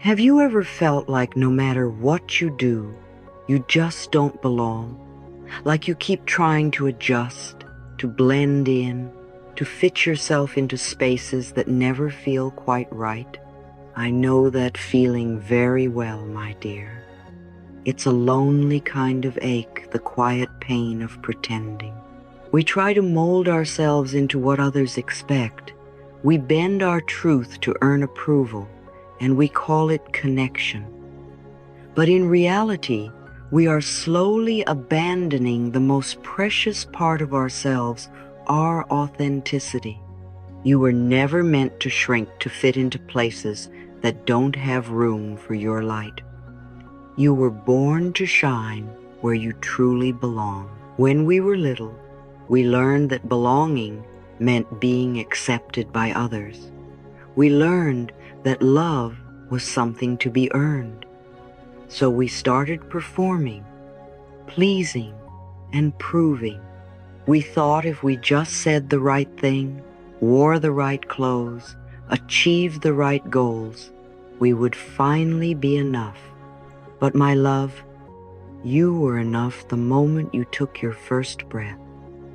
Have you ever felt like no matter what you do, you just don't belong? Like you keep trying to adjust, to blend in, to fit yourself into spaces that never feel quite right? I know that feeling very well, my dear. It's a lonely kind of ache, the quiet pain of pretending. We try to mold ourselves into what others expect. We bend our truth to earn approval, and we call it connection. But in reality, we are slowly abandoning the most precious part of ourselves, our authenticity. You were never meant to shrink to fit into places that don't have room for your light. You were born to shine where you truly belong. When we were little, we learned that belonging meant being accepted by others. We learned that love was something to be earned. So we started performing, pleasing, and proving. We thought if we just said the right thing, wore the right clothes, achieved the right goals, we would finally be enough. But my love, you were enough the moment you took your first breath.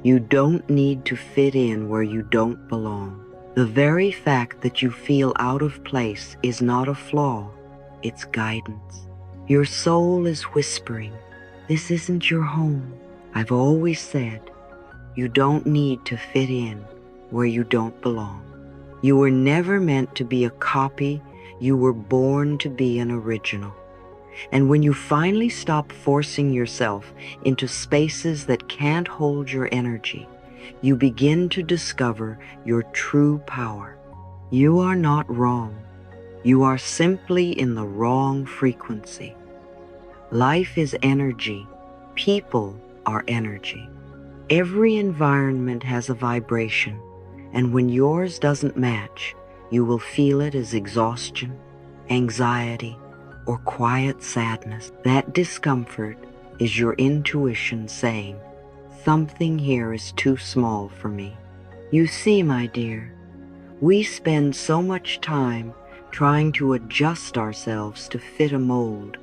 You don't need to fit in where you don't belong. The very fact that you feel out of place is not a flaw, it's guidance. Your soul is whispering, this isn't your home. I've always said, you don't need to fit in where you don't belong. You were never meant to be a copy, you were born to be an original. And when you finally stop forcing yourself into spaces that can't hold your energy, you begin to discover your true power. You are not wrong. You are simply in the wrong frequency. Life is energy. People are energy. Every environment has a vibration, and when yours doesn't match, you will feel it as exhaustion, anxiety, or quiet sadness. That discomfort is your intuition saying, something here is too small for me. You see, my dear, we spend so much time trying to adjust ourselves to fit a mold.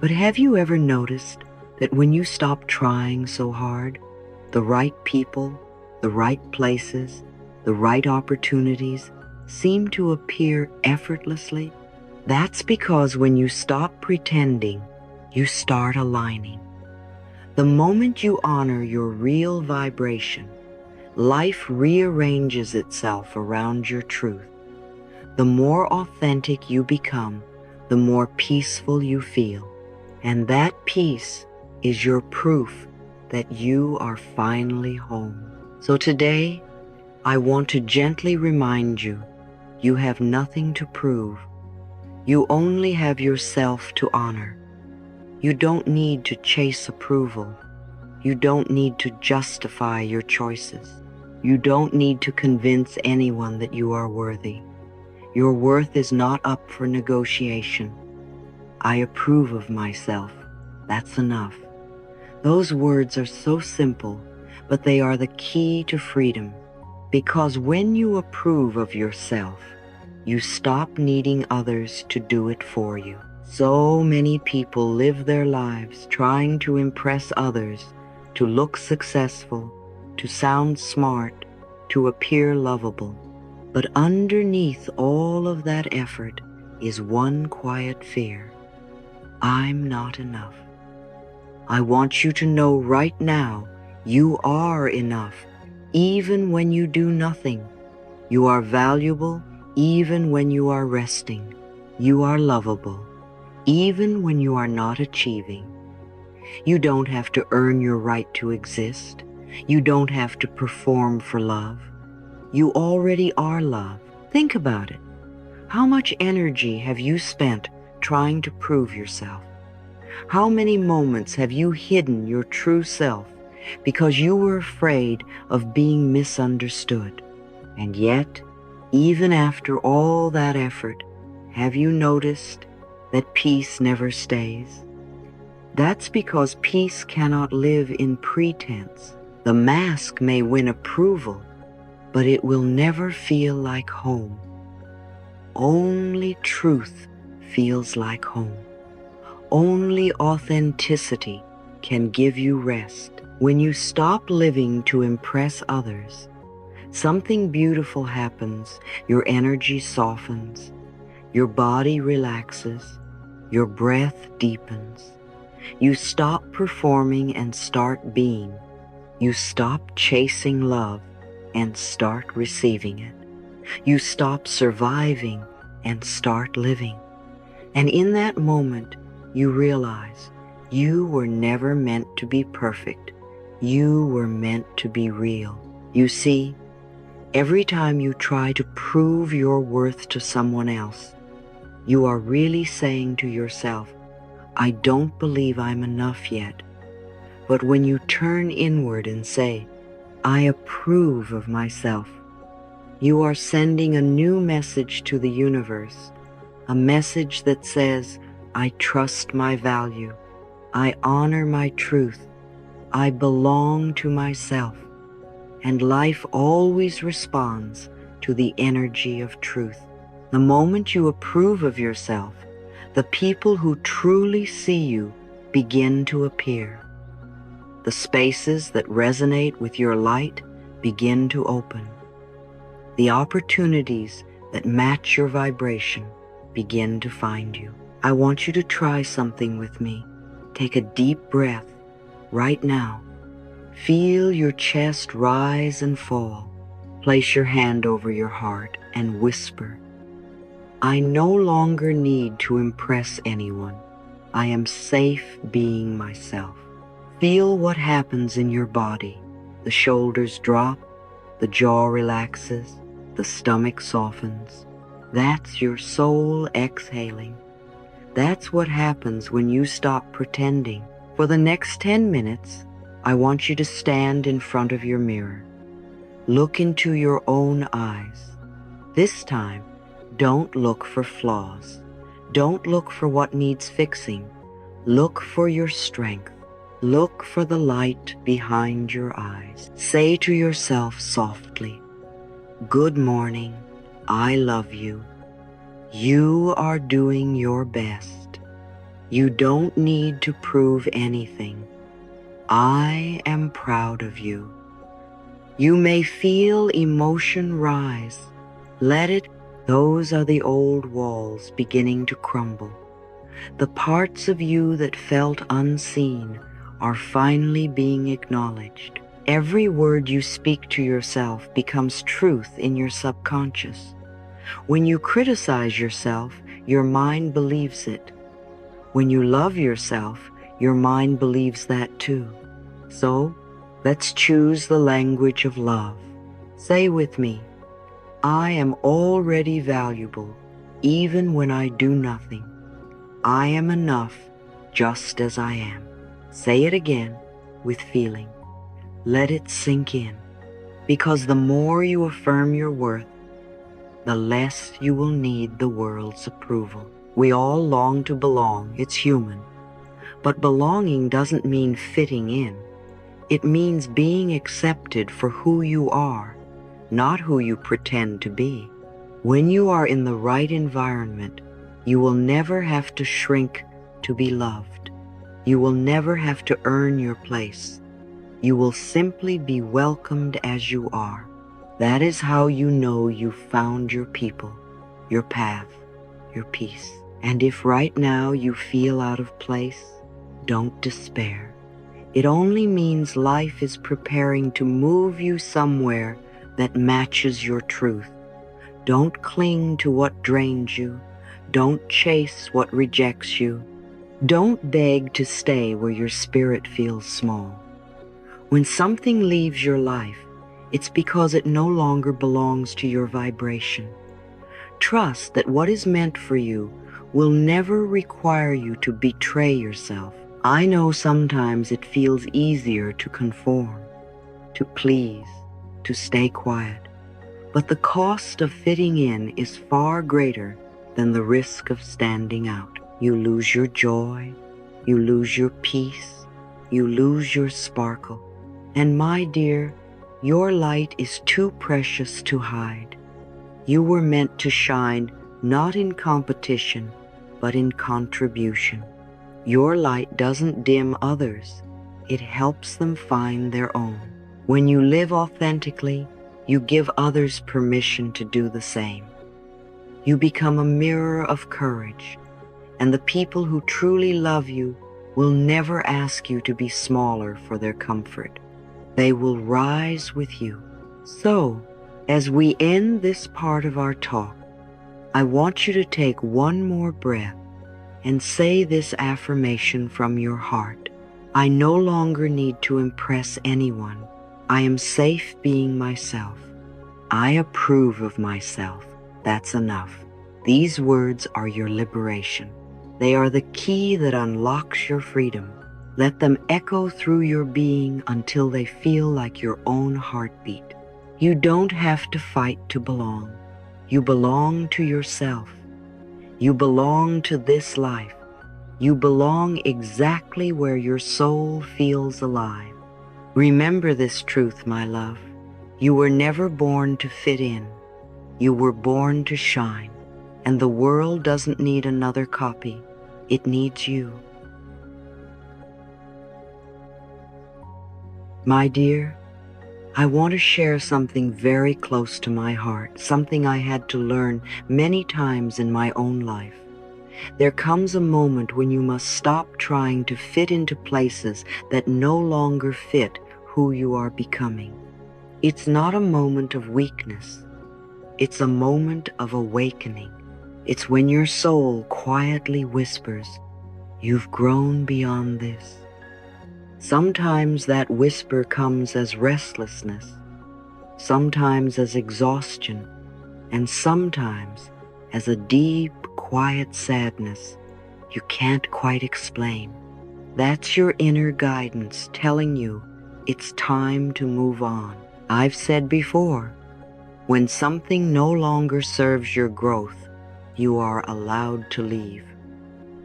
But have you ever noticed that when you stop trying so hard, the right people, the right places, the right opportunities seem to appear effortlessly? That's because when you stop pretending, you start aligning. The moment you honor your real vibration, life rearranges itself around your truth. The more authentic you become, the more peaceful you feel. And that peace is your proof that you are finally home. So today, I want to gently remind you, you have nothing to prove. You only have yourself to honor. You don't need to chase approval. You don't need to justify your choices. You don't need to convince anyone that you are worthy. Your worth is not up for negotiation. I approve of myself. That's enough. Those words are so simple, but they are the key to freedom. Because when you approve of yourself, you stop needing others to do it for you. So many people live their lives trying to impress others, to look successful, to sound smart, to appear lovable. But underneath all of that effort is one quiet fear. I'm not enough. I want you to know right now, you are enough, even when you do nothing. You are valuable, even when you are resting. You are lovable, even when you are not achieving. You don't have to earn your right to exist. You don't have to perform for love. You already are love. Think about it. How much energy have you spent trying to prove yourself? How many moments have you hidden your true self because you were afraid of being misunderstood? And yet, even after all that effort, have you noticed that peace never stays? That's because peace cannot live in pretense. The mask may win approval, but it will never feel like home. Only truth feels like home. Only authenticity can give you rest. When you stop living to impress others, something beautiful happens. Your energy softens, your body relaxes, your breath deepens. You stop performing and start being. You stop chasing love and start receiving it. You stop surviving and start living. And in that moment, you realize you were never meant to be perfect. You were meant to be real. You see, every time you try to prove your worth to someone else, you are really saying to yourself, I don't believe I'm enough yet. But when you turn inward and say, I approve of myself, you are sending a new message to the universe, a message that says, I trust my value, I honor my truth, I belong to myself, and life always responds to the energy of truth. The moment you approve of yourself, the people who truly see you begin to appear. The spaces that resonate with your light begin to open. The opportunities that match your vibration begin to find you. I want you to try something with me. Take a deep breath right now. Feel your chest rise and fall. Place your hand over your heart and whisper, I no longer need to impress anyone. I am safe being myself. Feel what happens in your body. The shoulders drop, the jaw relaxes, the stomach softens. That's your soul exhaling. That's what happens when you stop pretending. For the next 10 minutes, I want you to stand in front of your mirror. Look into your own eyes. This time, don't look for flaws. Don't look for what needs fixing. Look for your strength. Look for the light behind your eyes. Say to yourself softly, good morning, I love you. You are doing your best. You don't need to prove anything. I am proud of you. You may feel emotion rise. Let it. Those are the old walls beginning to crumble. The parts of you that felt unseen are finally being acknowledged. Every word you speak to yourself becomes truth in your subconscious. When you criticize yourself, your mind believes it. When you love yourself, your mind believes that too. So, let's choose the language of love. Say with me, I am already valuable, even when I do nothing. I am enough, just as I am. Say it again with feeling. Let it sink in, because the more you affirm your worth, the less you will need the world's approval. We all long to belong, it's human. But belonging doesn't mean fitting in. It means being accepted for who you are, not who you pretend to be. When you are in the right environment, you will never have to shrink to be loved. You will never have to earn your place. You will simply be welcomed as you are. That is how you know you've found your people, your path, your peace. And if right now you feel out of place, don't despair. It only means life is preparing to move you somewhere that matches your truth. Don't cling to what drains you. Don't chase what rejects you. Don't beg to stay where your spirit feels small. When something leaves your life, it's because it no longer belongs to your vibration. Trust that what is meant for you will never require you to betray yourself. I know sometimes it feels easier to conform, to please, to stay quiet. But the cost of fitting in is far greater than the risk of standing out. You lose your joy, you lose your peace, you lose your sparkle. And my dear, your light is too precious to hide. You were meant to shine not in competition, but in contribution. Your light doesn't dim others, it helps them find their own. When you live authentically, you give others permission to do the same. You become a mirror of courage, and the people who truly love you will never ask you to be smaller for their comfort. They will rise with you. So, as we end this part of our talk, I want you to take one more breath and say this affirmation from your heart. I no longer need to impress anyone. I am safe being myself. I approve of myself. That's enough. These words are your liberation. They are the key that unlocks your freedom. Let them echo through your being until they feel like your own heartbeat. You don't have to fight to belong. You belong to yourself. You belong to this life. You belong exactly where your soul feels alive. Remember this truth, my love. You were never born to fit in. You were born to shine. And the world doesn't need another copy. It needs you. My dear, I want to share something very close to my heart, something I had to learn many times in my own life. There comes a moment when you must stop trying to fit into places that no longer fit who you are becoming. It's not a moment of weakness. It's a moment of awakening. It's when your soul quietly whispers, "You've grown beyond this." Sometimes that whisper comes as restlessness, sometimes as exhaustion, and sometimes as a deep, quiet sadness you can't quite explain. That's your inner guidance telling you it's time to move on. I've said before, when something no longer serves your growth, you are allowed to leave.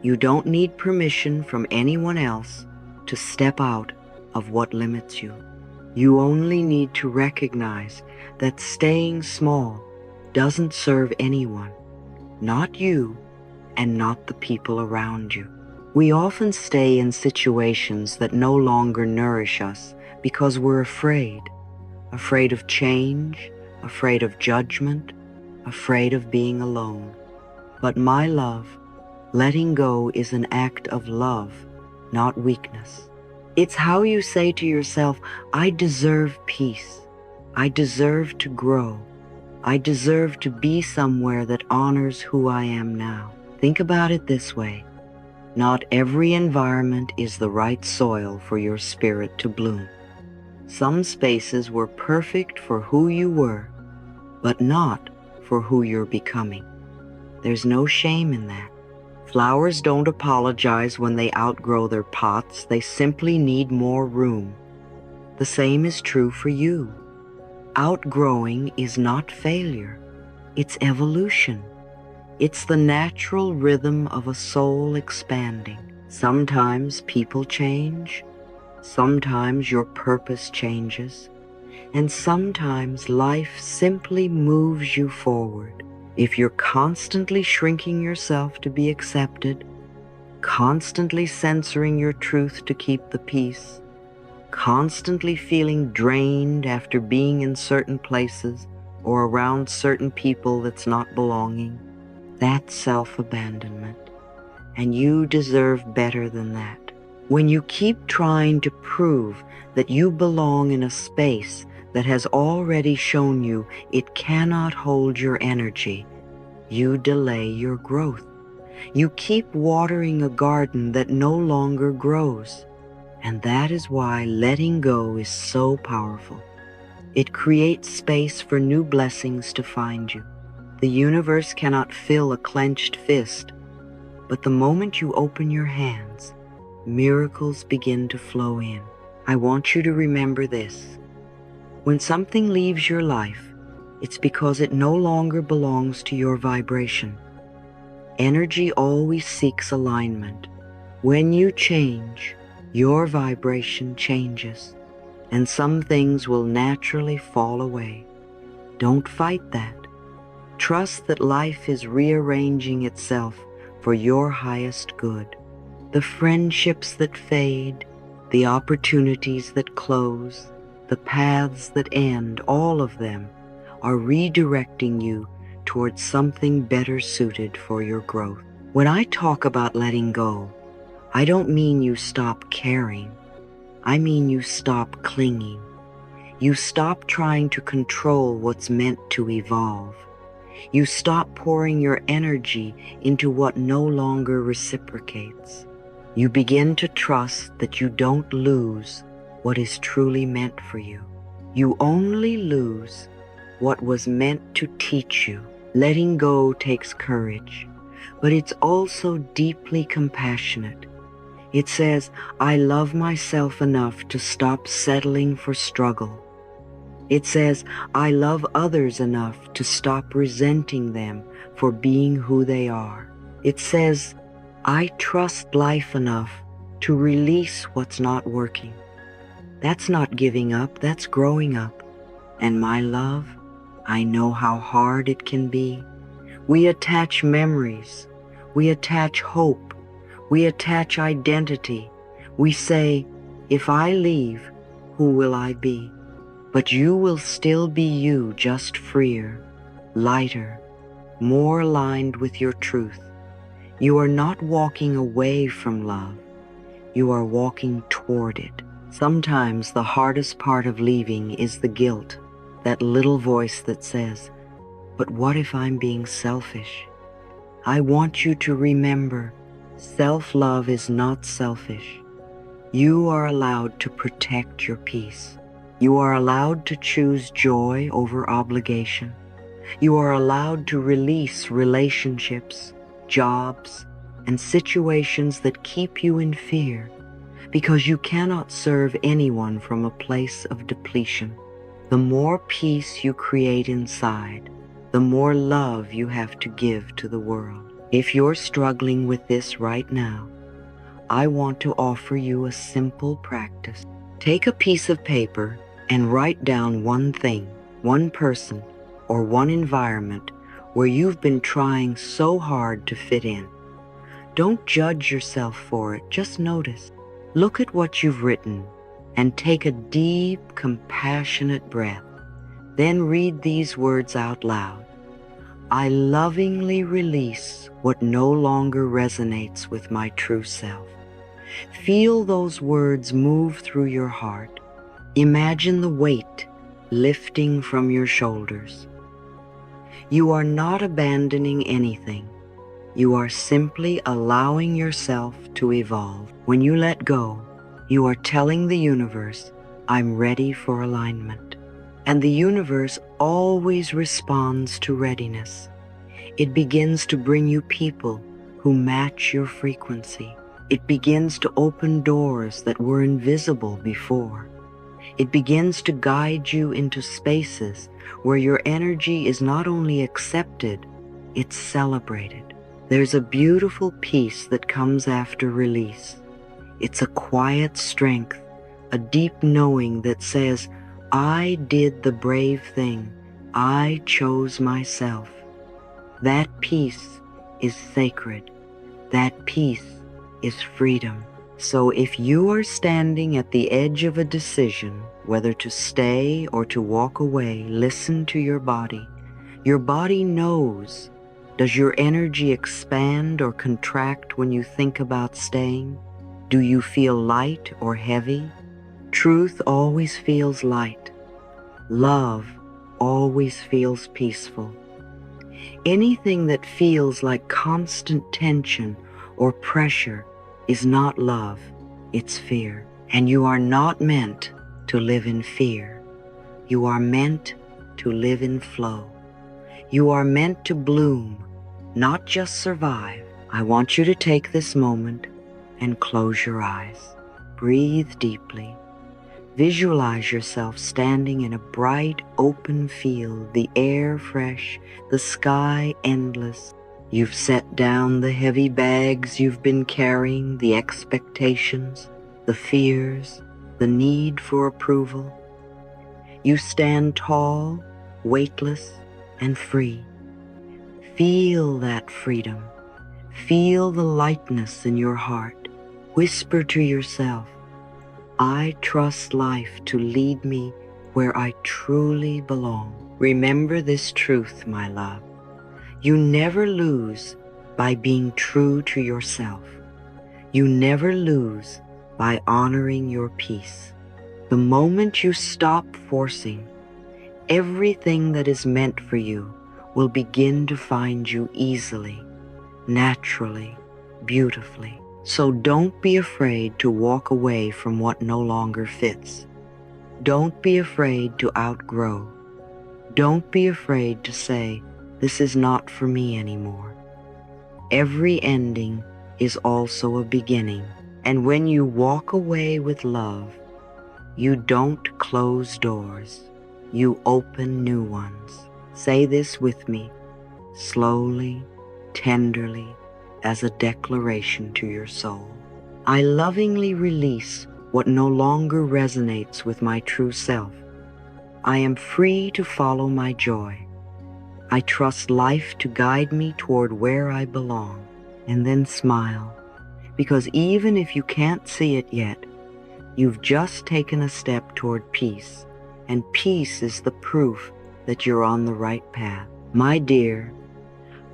You don't need permission from anyone else to step out of what limits you. You only need to recognize that staying small doesn't serve anyone, not you and not the people around you. We often stay in situations that no longer nourish us because we're afraid of change, afraid of judgment, afraid of being alone. But my love, letting go is an act of love, not weakness. It's how you say to yourself, I deserve peace. I deserve to grow. I deserve to be somewhere that honors who I am now. Think about it this way. Not every environment is the right soil for your spirit to bloom. Some spaces were perfect for who you were, but not for who you're becoming. There's no shame in that. Flowers don't apologize when they outgrow their pots. They simply need more room. The same is true for you. Outgrowing is not failure. It's evolution. It's the natural rhythm of a soul expanding. Sometimes people change. Sometimes your purpose changes. And sometimes life simply moves you forward. If you're constantly shrinking yourself to be accepted, constantly censoring your truth to keep the peace, constantly feeling drained after being in certain places or around certain people that's not belonging, that's self-abandonment. And you deserve better than that. When you keep trying to prove that you belong in a space that has already shown you it cannot hold your energy, you delay your growth. You keep watering a garden that no longer grows. And that is why letting go is so powerful. It creates space for new blessings to find you. The universe cannot fill a clenched fist, but the moment you open your hands, miracles begin to flow in. I want you to remember this. When something leaves your life, it's because it no longer belongs to your vibration. Energy always seeks alignment. When you change, your vibration changes, and some things will naturally fall away. Don't fight that. Trust that life is rearranging itself for your highest good. The friendships that fade, the opportunities that close, the paths that end, all of them are redirecting you towards something better suited for your growth. When I talk about letting go, I don't mean you stop caring. I mean you stop clinging. You stop trying to control what's meant to evolve. You stop pouring your energy into what no longer reciprocates. You begin to trust that you don't lose what is truly meant for you. You only lose what was meant to teach you. Letting go takes courage, but it's also deeply compassionate. It says, I love myself enough to stop settling for struggle. It says, I love others enough to stop resenting them for being who they are. It says, I trust life enough to release what's not working. That's not giving up, that's growing up. And my love, I know how hard it can be. We attach memories, we attach hope, we attach identity. We say, if I leave, who will I be? But you will still be you, just freer, lighter, more aligned with your truth. You are not walking away from love. You are walking toward it. Sometimes the hardest part of leaving is the guilt, that little voice that says, but what if I'm being selfish? I want you to remember, self-love is not selfish. You are allowed to protect your peace. You are allowed to choose joy over obligation. You are allowed to release relationships, jobs, and situations that keep you in fear, because you cannot serve anyone from a place of depletion. The more peace you create inside, the more love you have to give to the world. If you're struggling with this right now, I want to offer you a simple practice. Take a piece of paper and write down one thing, one person, or one environment where you've been trying so hard to fit in. Don't judge yourself for it, just notice. Look at what you've written and take a deep, compassionate breath. Then read these words out loud. I lovingly release what no longer resonates with my true self. Feel those words move through your heart. Imagine the weight lifting from your shoulders. You are not abandoning anything. You are simply allowing yourself to evolve. When you let go, you are telling the universe, I'm ready for alignment. And the universe always responds to readiness. It begins to bring you people who match your frequency. It begins to open doors that were invisible before. It begins to guide you into spaces where your energy is not only accepted, it's celebrated. There's a beautiful peace that comes after release. It's a quiet strength, a deep knowing that says, I did the brave thing. I chose myself. That peace is sacred. That peace is freedom. So if you are standing at the edge of a decision, whether to stay or to walk away, listen to your body. Your body knows. Does your energy expand or contract when you think about staying? Do you feel light or heavy? Truth always feels light. Love always feels peaceful. Anything that feels like constant tension or pressure is not love, it's fear. And you are not meant to live in fear. You are meant to live in flow. You are meant to bloom, not just survive. I want you to take this moment and close your eyes. Breathe deeply. Visualize yourself standing in a bright, open field, the air fresh, the sky endless. You've set down the heavy bags you've been carrying, the expectations, the fears, the need for approval. You stand tall, weightless, and free. Feel that freedom. Feel the lightness in your heart. Whisper to yourself, I trust life to lead me where I truly belong. Remember this truth, my love. You never lose by being true to yourself. You never lose by honoring your peace. The moment you stop forcing, everything that is meant for you will begin to find you easily, naturally, beautifully. So don't be afraid to walk away from what no longer fits. Don't be afraid to outgrow. Don't be afraid to say, this is not for me anymore. Every ending is also a beginning. And when you walk away with love, you don't close doors. You open new ones. Say this with me, slowly, tenderly, as a declaration to your soul. I lovingly release what no longer resonates with my true self. I am free to follow my joy. I trust life to guide me toward where I belong. And then smile, because even if you can't see it yet, you've just taken a step toward peace, and peace is the proof that you're on the right path. My dear,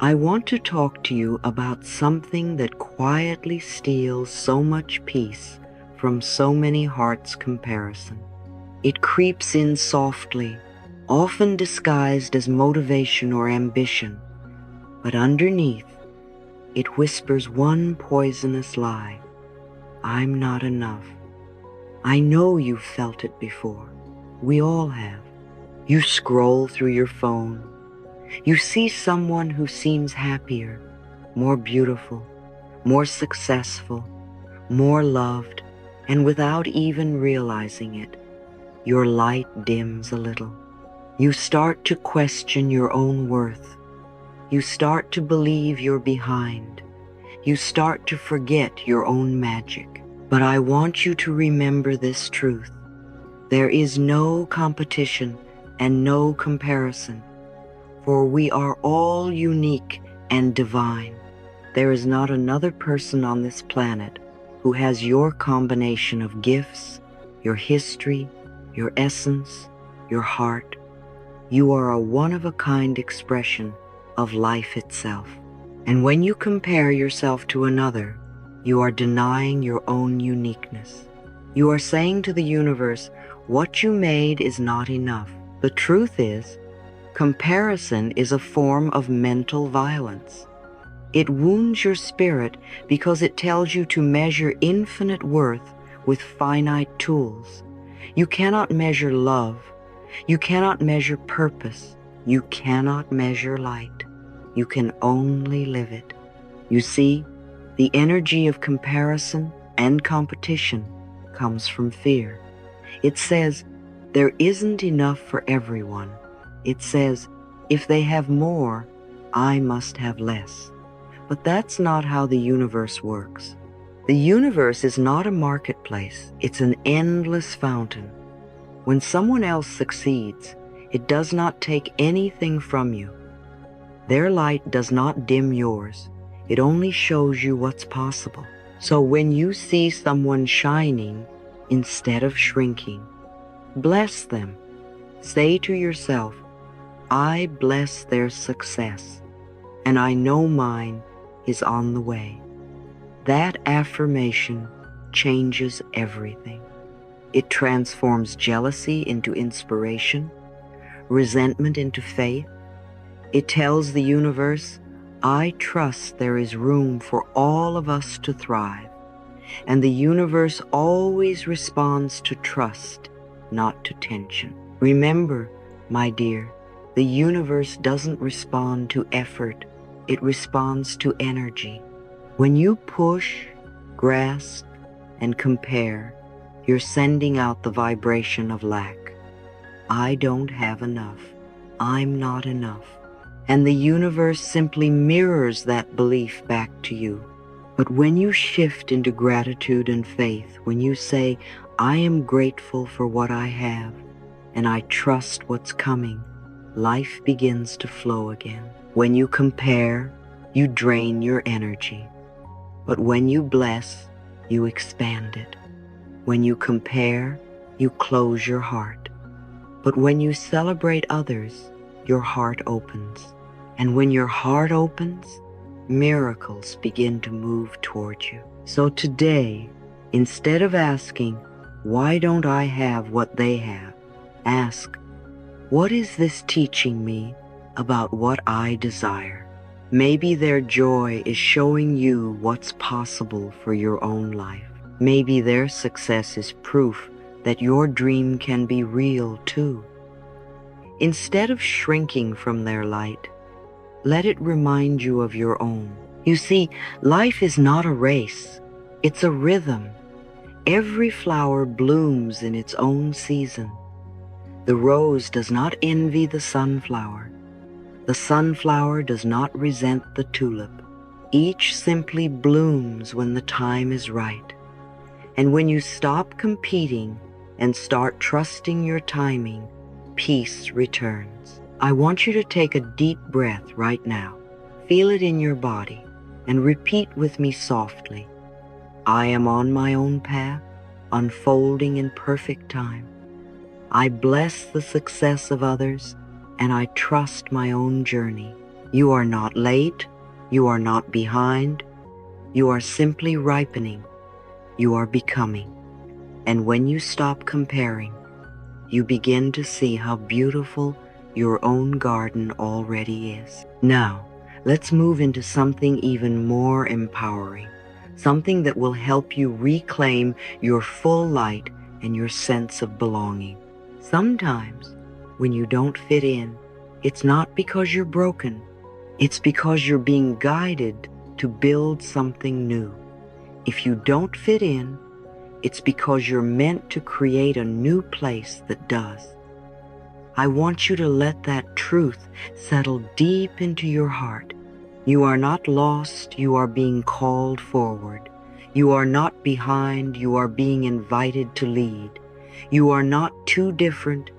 I want to talk to you about something that quietly steals so much peace from so many hearts' comparison. It creeps in softly, often disguised as motivation or ambition, but underneath, it whispers one poisonous lie. I'm not enough. I know you've felt it before. We all have. You scroll through your phone. You see someone who seems happier, more beautiful, more successful, more loved, and without even realizing it, your light dims a little. You start to question your own worth. You start to believe you're behind. You start to forget your own magic. But I want you to remember this truth. There is no competition and no comparison, for we are all unique and divine. There is not another person on this planet who has your combination of gifts, your history, your essence, your heart. You are a one-of-a-kind expression of life itself. And when you compare yourself to another, you are denying your own uniqueness. You are saying to the universe, what you made is not enough. The truth is, comparison is a form of mental violence. It wounds your spirit because it tells you to measure infinite worth with finite tools. You cannot measure love. You cannot measure purpose. You cannot measure light. You can only live it. You see, the energy of comparison and competition comes from fear. It says, there isn't enough for everyone. It says, if they have more, I must have less. But that's not how the universe works. The universe is not a marketplace. It's an endless fountain. When someone else succeeds, it does not take anything from you. Their light does not dim yours. It only shows you what's possible. So when you see someone shining instead of shrinking, bless them. Say to yourself, I bless their success, and I know mine is on the way. That affirmation changes everything. It transforms jealousy into inspiration, resentment into faith. It tells the universe, I trust there is room for all of us to thrive. And the universe always responds to trust, not to tension. Remember, my dear, the universe doesn't respond to effort. It responds to energy. When you push, grasp, and compare, you're sending out the vibration of lack. I don't have enough. I'm not enough. And the universe simply mirrors that belief back to you. But when you shift into gratitude and faith, when you say, I am grateful for what I have, and I trust what's coming, life begins to flow again. When you compare, you drain your energy. But when you bless, you expand it. When you compare, you close your heart. But when you celebrate others, your heart opens. And when your heart opens, miracles begin to move toward you. So today, instead of asking, why don't I have what they have? Ask, what is this teaching me about what I desire? Maybe their joy is showing you what's possible for your own life. Maybe their success is proof that your dream can be real too. Instead of shrinking from their light, let it remind you of your own. You see, life is not a race, it's a rhythm. Every flower blooms in its own season. The rose does not envy the sunflower. The sunflower does not resent the tulip. Each simply blooms when the time is right. And when you stop competing and start trusting your timing, peace returns. I want you to take a deep breath right now. Feel it in your body and repeat with me softly. I am on my own path, unfolding in perfect time. I bless the success of others, and I trust my own journey. You are not late. You are not behind. You are simply ripening. You are becoming. And when you stop comparing, you begin to see how beautiful your own garden already is. Now, let's move into something even more empowering, something that will help you reclaim your full light and your sense of belonging. Sometimes, when you don't fit in, it's not because you're broken. It's because you're being guided to build something new. If you don't fit in, it's because you're meant to create a new place that does. I want you to let that truth settle deep into your heart. You are not lost, you are being called forward. You are not behind, you are being invited to lead. You are not too different,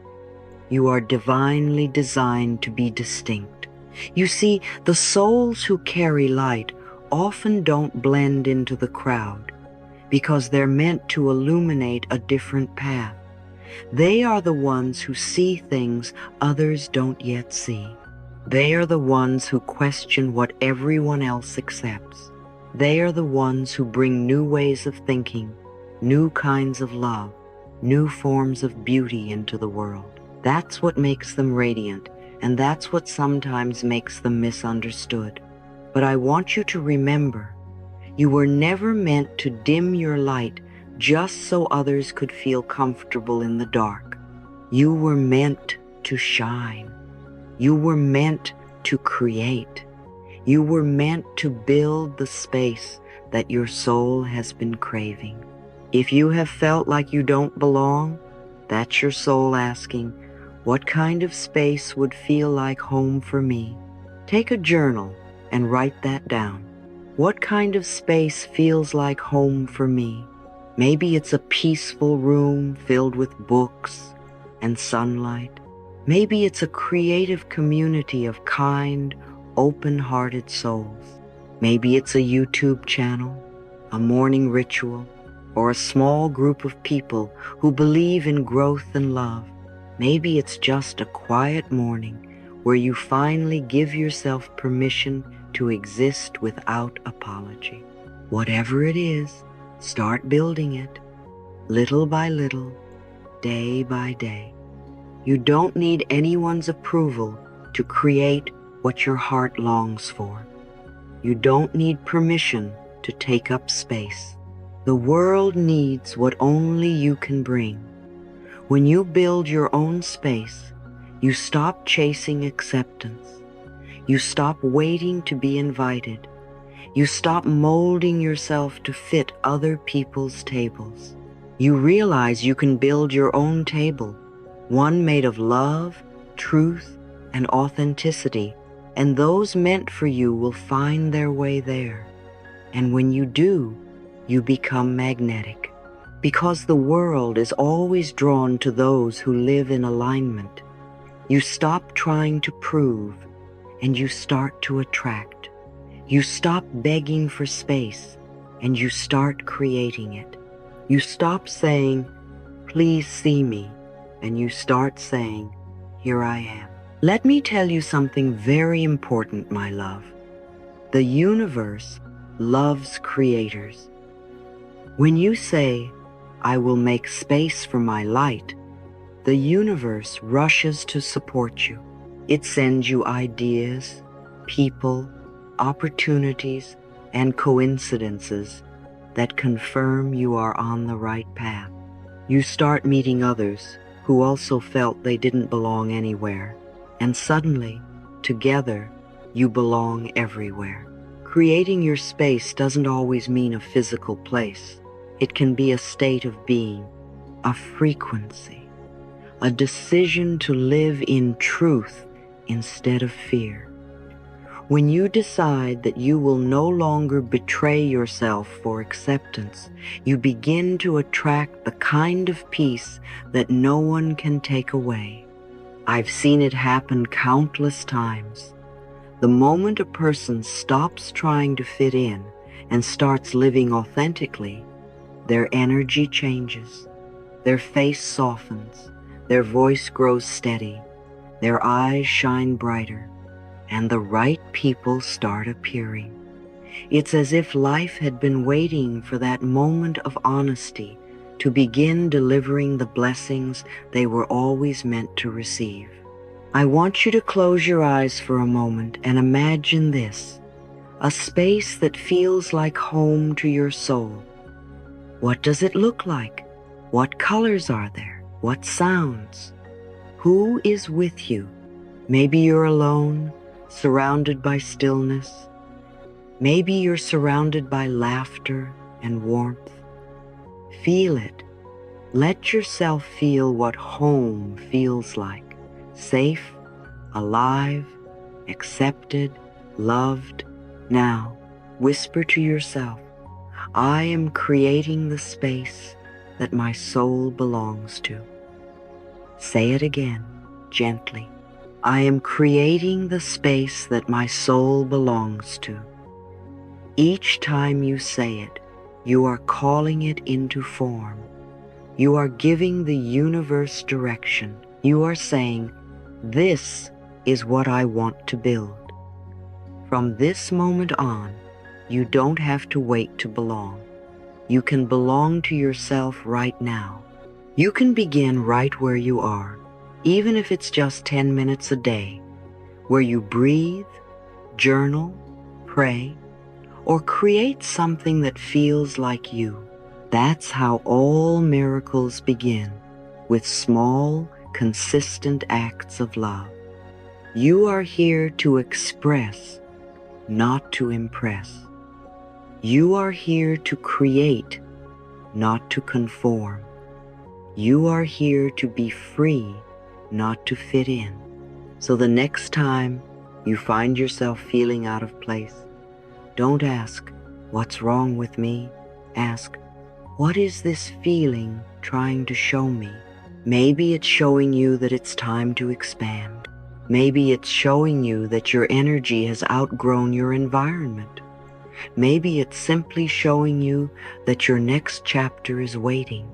you are divinely designed to be distinct. You see, the souls who carry light often don't blend into the crowd because they're meant to illuminate a different path. They are the ones who see things others don't yet see. They are the ones who question what everyone else accepts. They are the ones who bring new ways of thinking, new kinds of love, new forms of beauty into the world. That's what makes them radiant, and that's what sometimes makes them misunderstood. But I want you to remember, you were never meant to dim your light just so others could feel comfortable in the dark. You were meant to shine. You were meant to create. You were meant to build the space that your soul has been craving. If you have felt like you don't belong, that's your soul asking, what kind of space would feel like home for me? Take a journal and write that down. What kind of space feels like home for me? Maybe it's a peaceful room filled with books and sunlight. Maybe it's a creative community of kind, open-hearted souls. Maybe it's a YouTube channel, a morning ritual, or a small group of people who believe in growth and love. Maybe it's just a quiet morning where you finally give yourself permission to exist without apology. Whatever it is, start building it, little by little, day by day. You don't need anyone's approval to create what your heart longs for. You don't need permission to take up space. The world needs what only you can bring. When you build your own space, you stop chasing acceptance. You stop waiting to be invited. You stop molding yourself to fit other people's tables. You realize you can build your own table, one made of love, truth, and authenticity, and those meant for you will find their way there. And when you do, you become magnetic, because the world is always drawn to those who live in alignment. You stop trying to prove, and you start to attract. You stop begging for space and you start creating it. You stop saying, "Please see me," and you start saying, "Here I am." Let me tell you something very important, my love. The universe loves creators. When you say, "I will make space for my light," the universe rushes to support you. It sends you ideas, people, opportunities, and coincidences that confirm you are on the right path. You start meeting others who also felt they didn't belong anywhere, and suddenly, together, you belong everywhere. Creating your space doesn't always mean a physical place. It can be a state of being, a frequency, a decision to live in truth instead of fear. When you decide that you will no longer betray yourself for acceptance, you begin to attract the kind of peace that no one can take away. I've seen it happen countless times. The moment a person stops trying to fit in and starts living authentically, their energy changes, their face softens, their voice grows steady, their eyes shine brighter, and the right people start appearing. It's as if life had been waiting for that moment of honesty to begin delivering the blessings they were always meant to receive. I want you to close your eyes for a moment and imagine this, a space that feels like home to your soul. What does it look like? What colors are there? What sounds? Who is with you? Maybe you're alone, surrounded by stillness. Maybe you're surrounded by laughter and warmth. Feel it. Let yourself feel what home feels like. Safe, alive, accepted, loved. Now, whisper to yourself, "I am creating the space that my soul belongs to." Say it again, gently. I am creating the space that my soul belongs to. Each time you say it, you are calling it into form. You are giving the universe direction. You are saying, "This is what I want to build." From this moment on, you don't have to wait to belong. You can belong to yourself right now. You can begin right where you are, even if it's just 10 minutes a day, where you breathe, journal, pray, or create something that feels like you. That's how all miracles begin, with small, consistent acts of love. You are here to express, not to impress. You are here to create, not to conform. You are here to be free, not to fit in. So the next time you find yourself feeling out of place, don't ask, "What's wrong with me?" Ask, "What is this feeling trying to show me?" Maybe it's showing you that it's time to expand. Maybe it's showing you that your energy has outgrown your environment. Maybe it's simply showing you that your next chapter is waiting.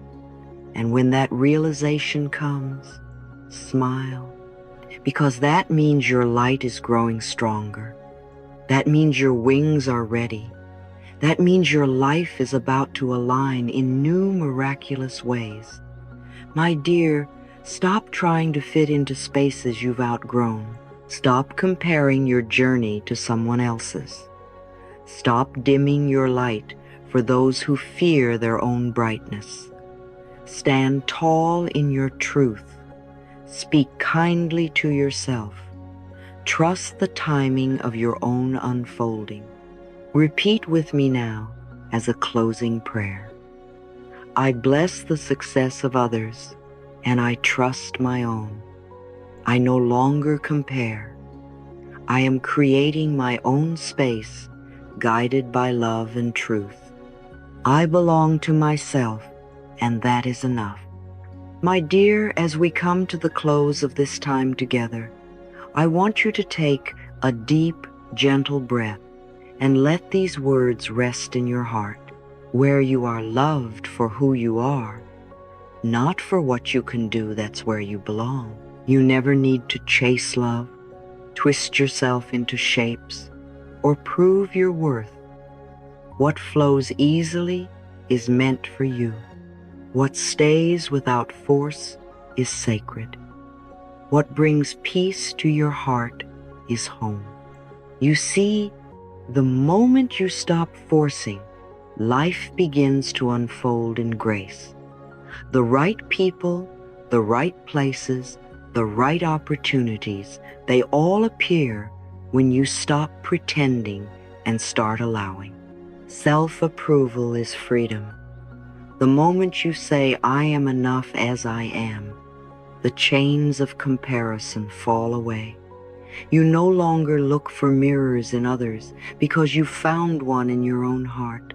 And when that realization comes, smile, because that means your light is growing stronger. That means your wings are ready. That means your life is about to align in new miraculous ways. My dear, stop trying to fit into spaces you've outgrown. Stop comparing your journey to someone else's. Stop dimming your light for those who fear their own brightness. Stand tall in your truth. Speak kindly to yourself. Trust the timing of your own unfolding. Repeat with me now as a closing prayer. I bless the success of others, and I trust my own. I no longer compare. I am creating my own space, guided by love and truth. I belong to myself, and that is enough. My dear, as we come to the close of this time together, I want you to take a deep, gentle breath and let these words rest in your heart, where you are loved for who you are, not for what you can do. That's where you belong. You never need to chase love, twist yourself into shapes, or prove your worth. What flows easily is meant for you. What stays without force is sacred. What brings peace to your heart is home. You see, the moment you stop forcing, life begins to unfold in grace. The right people, the right places, the right opportunities, they all appear when you stop pretending and start allowing. Self-approval is freedom. The moment you say, I am enough as I am, the chains of comparison fall away. You no longer look for mirrors in others because you found one in your own heart.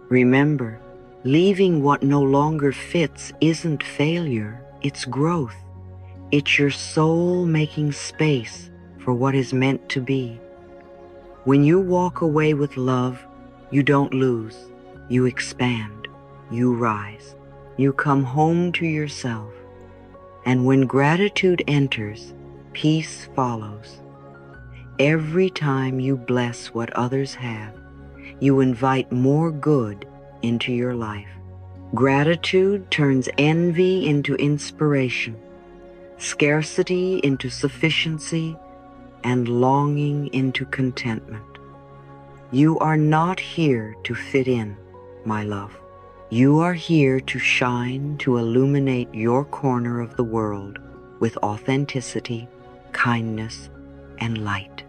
Remember, leaving what no longer fits isn't failure, it's growth. It's your soul making space for what is meant to be. When you walk away with love, you don't lose, you expand, you rise, you come home to yourself. And when gratitude enters, peace follows. Every time you bless what others have, you invite more good into your life. Gratitude turns envy into inspiration, scarcity into sufficiency, and longing into contentment. You are not here to fit in, my love. You are here to shine, to illuminate your corner of the world with authenticity, kindness, and light.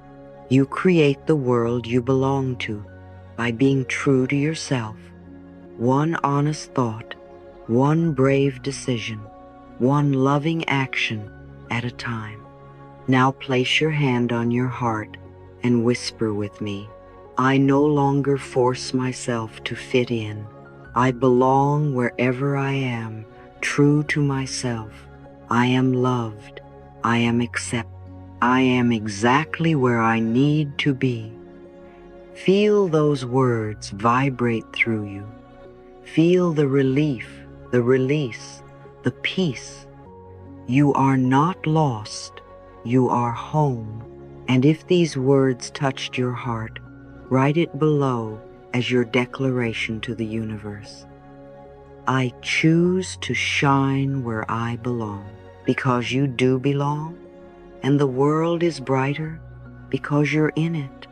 You create the world you belong to by being true to yourself. One honest thought, one brave decision, one loving action at a time. Now place your hand on your heart and whisper with me, I no longer force myself to fit in. I belong wherever I am, true to myself. I am loved. I am accepted. I am exactly where I need to be. Feel those words vibrate through you. Feel the relief, the release, the peace. You are not lost. You are home. And if these words touched your heart, write it below as your declaration to the universe. I choose to shine where I belong, because you do belong, and the world is brighter because you're in it.